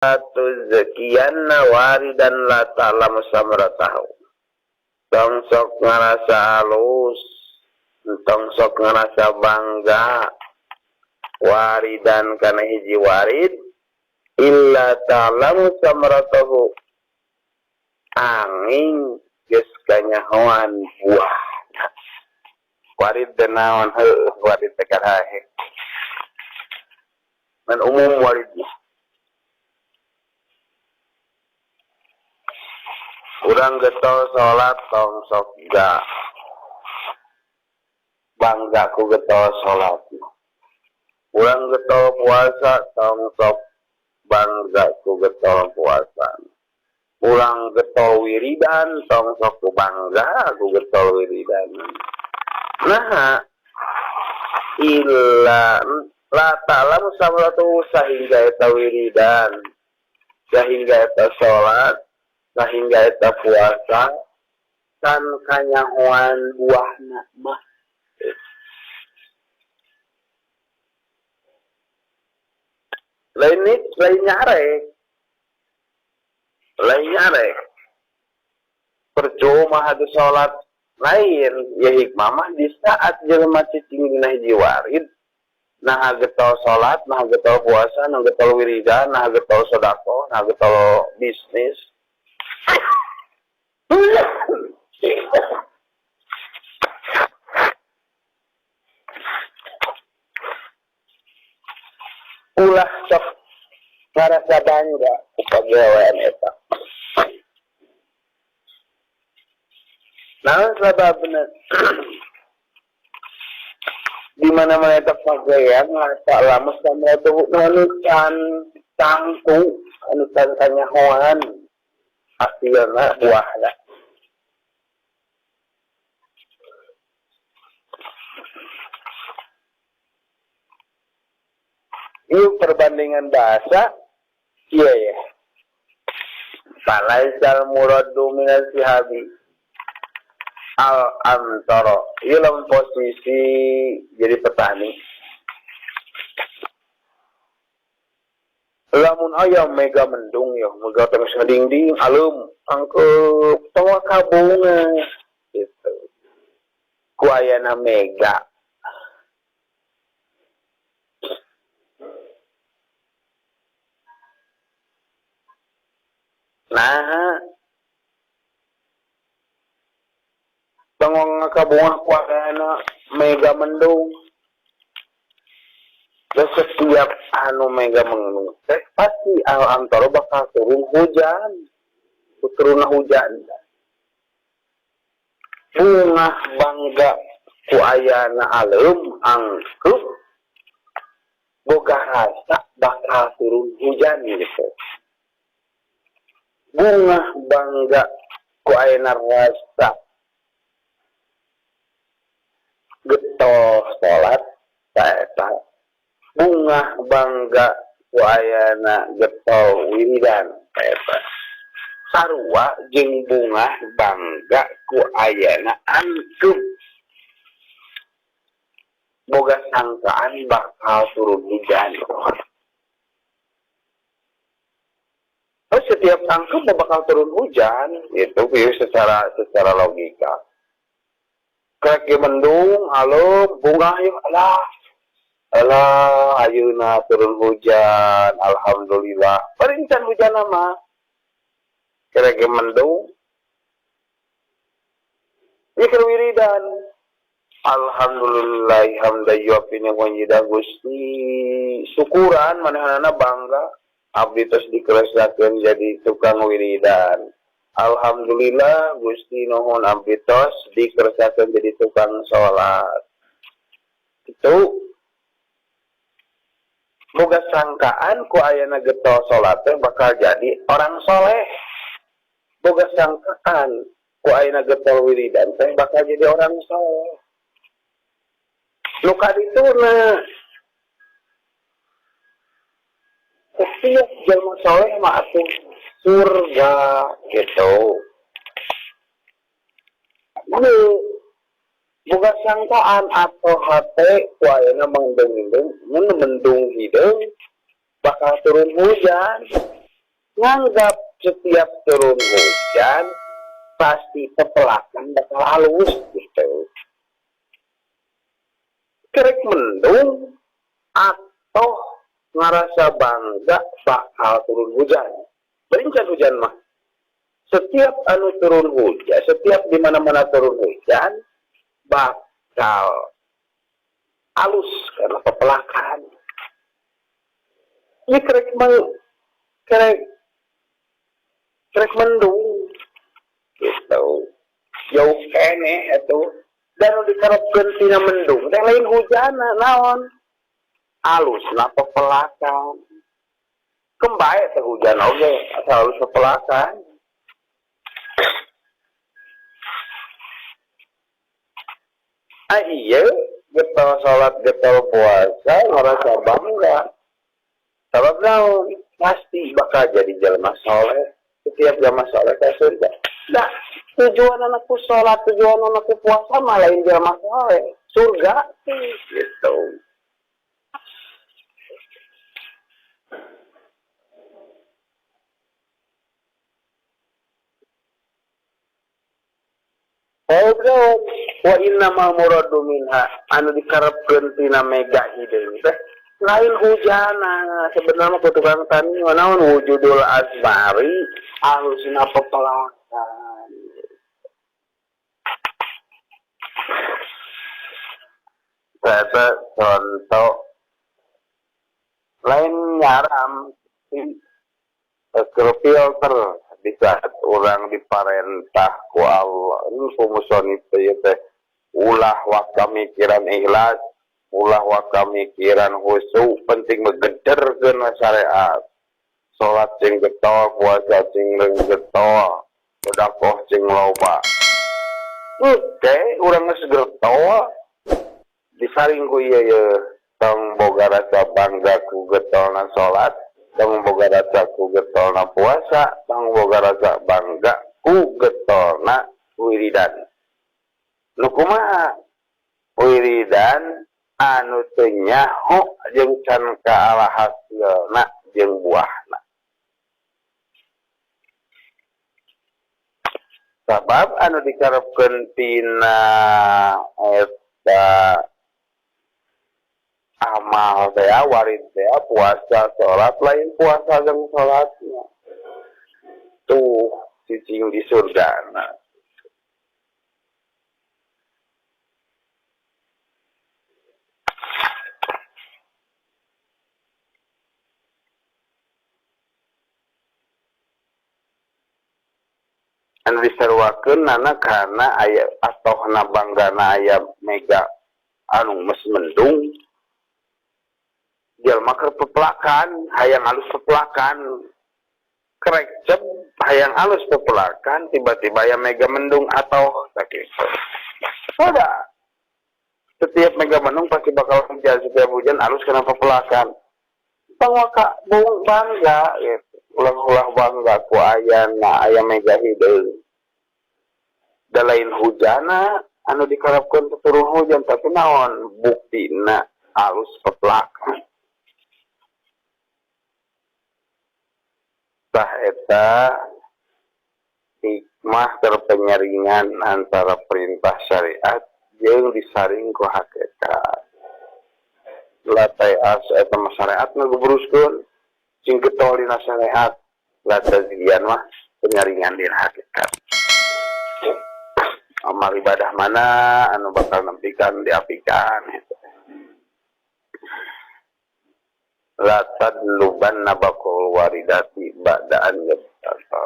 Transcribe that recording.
Tuzakiyanna waridan la ta'lamu samratahu. Tong sok ngarasa halus, tong sok ngarasa bangga waridan kana hiji warid illa ta'lamu samratahu angin geus kanyahoan buah. Warid teh naon heuh warid teh karahe. Man umum waridnya. Urang getol salat tong sok ga bangga ku getol salat. Urang getol puasa tong sok bangga ku getol puasa. Urang getol wiridan tong sok bangga ku getol wiridan. Nah, illa la ta'lamu samratu sahingga eta wiridan, sahingga eta salat, sehingga eta puasa kan kanyahoan buahna mah. Lain nyarek. Percuma hadu salat lain ya hikmah mah di saat jelema cicing dina hiji warid, nah getol salat, nah getol puasa, nah getol wiridan, nah getol sedekah, nah getol bisnis. Ulah sok ngarasa bangga pagawean eta. Nah, sababna di mana-mana eta pagawean ngasa lama sampai tuh nunukan tangkung anu kanyahoan hasilna buahna. Ini perbandingan bahasa, iya ya. Falaisal muradu minas sihabi al-antara. Dalam posisi jadi petani. Lamun ayam mega mendung ya, mega tengah sedingding, alum, angkep, tengah kabunga, gitu. Kuayana mega. Nah, tengong kabunga kuayana mega mendung. Dan setiap anu mega mendung, pasti antara bakal turun hujan. Turun hujan. Bunga bangga kuayana alum angkup. Boga rasa bakal turun hujan gitu. Bunga bangga kuayana rasa getol salat saeta. Bunga bangga kuayana getol wiridan saeta. Sarua jeung bunga bangga kuayana angkup. Boga sangkaan bakal turun hujan. Setiap angkup bakal turun hujan, itu secara logika. Kaki mendung, halo, bunga yuk, alah, ayeuna turun hujan, alhamdulillah. Perincan hujan nama. Kaki mendung, ikir wiridan. Alhamdulillah, hamdayuapina wanjidah gusti. Syukuran, manehana bangga. Abdi tos dikeresakeun jadi tukang wiridan. Alhamdulillah Gusti nuhun abdi tos dikeresakeun jadi tukang salat. Itu boga sangkaan ku ayana getol salat teh bakal jadi orang soleh. Boga sangkaan ku ayana getol wiridan teh bakal jadi orang soleh. Nu kadituna setiap jelma soleh mah atuh surga gitu. Ini bukan sangkaan atau hati kuayana mendung-mendung, mendung hidung bakal turun hujan. nganggap setiap turun hujan pasti pepelakan bakal halus gitu. Kerek mendung atau ngerasa bangga bakal turun hujan. Berincan hujan mah. Setiap anu turun hujan, setiap di mana-mana turun hujan bakal halus karena pepelakan. Ini kerek mendung gitu. Jauh kene itu dan dikarepkeun tina mendung teh lain hujana naon alus na pepelakan kembae teh hujan oge asal alus pepelakan. Iya getol salat getol puasa ngerasa bangga sabab naon pasti bakal jadi jelema soleh. Setiap jelema soleh ka surga. Nah, tujuan anakku sholat, tujuan anakku puasa malah lain jelema soleh. Surga sih gitu. Qawlan wa innamal muradu minha anu dikarepkeun tina mega hideung teh lain hujana sebenarnya tukang tani naon wujudul asbari alusna pepelakan. Saya contoh lain nyaram filter di saat orang diparentah ku Allah ini kumusoni teh ulah waka mikiran ikhlas ulah waka mikiran khusyuk penting megederkeun syariat salat cing getol puasa cing leung getol sedekah cing loba oke urang geus getol disaring ku ieu tong boga rasa bangga ku getolna salat tong boga rasa ku getolna puasa tong boga rasa bangga ku getolna wiridan nu kumaha wiridan anu teu nyaho jeung can kaala hasilna jeung buahna sabab anu dikarepkeun tina eta amal teh warid teh puasa salat lain puasa jeung salatnya tuh cicing di surgana. Anu diseruakeun nana karena aya atohna banggana aya mega anu mes mendung jalma keur pepelakan hayang alus pepelakan kerek cep hayang alus pepelakan tiba-tiba aya mega mendung atau sakitu. Sudah setiap mega mendung pasti bakal hujan setiap hujan alus kena pepelakan pangwaka bung bangga gitu. Ulah-ulah bangga ku ayana aya mega hideung da lain hujana anu dikarepkeun turun hujan tapi naon buktina alus pepelakan tah eta hikmah terpenyaringan antara perintah syariat jeung disaring ku hakikat latai as eta syariat ngagubruskeun sing getol dina syariat latai zian mah penyaringan dina hakikat amal ibadah mana anu bakal nempikan diapikan la tadluban nabakul waridati ba'daan yabtasa